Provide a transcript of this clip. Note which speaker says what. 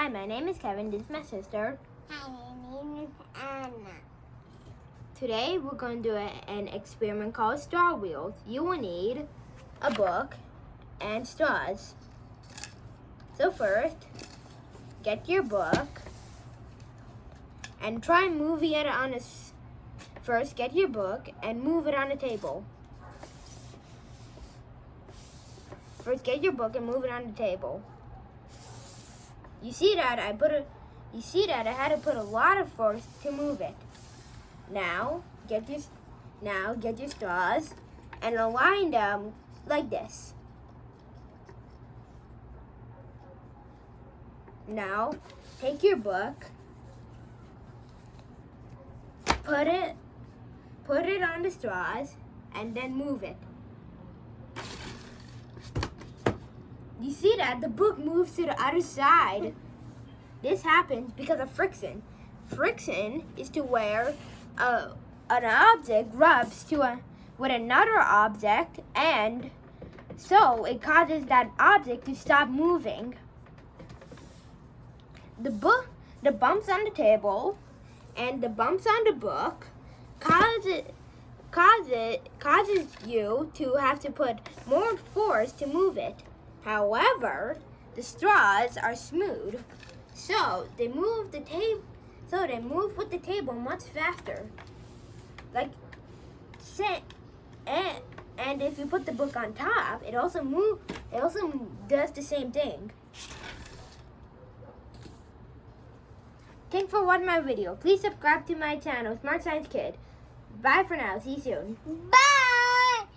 Speaker 1: Hi, my name is Kevin. This is my sister.
Speaker 2: Hi, my name is Anna.
Speaker 1: Today we're going to do an experiment called Straw Wheels. You will need a book and straws. So first, get your book and try moving it on a... First, get your book and move it on a table. First, get your book and move it on the table. You see that I had to put a lot of force to move it. Now get your straws and align them like this. Now take your book, put it on the straws, and then move it. You see that the book moves to the other side. This happens because of friction. Friction is to where an object rubs with another object, and so it causes that object to stop moving. The bumps on the table and the bumps on the book causes you to have to put more force to move it. However, the straws are smooth, so they move with the table much faster. And if you put the book on top, it also does the same thing. Thanks for watching my video. Please subscribe to my channel, Smart Science Kid. Bye for now. See you soon.
Speaker 2: Bye!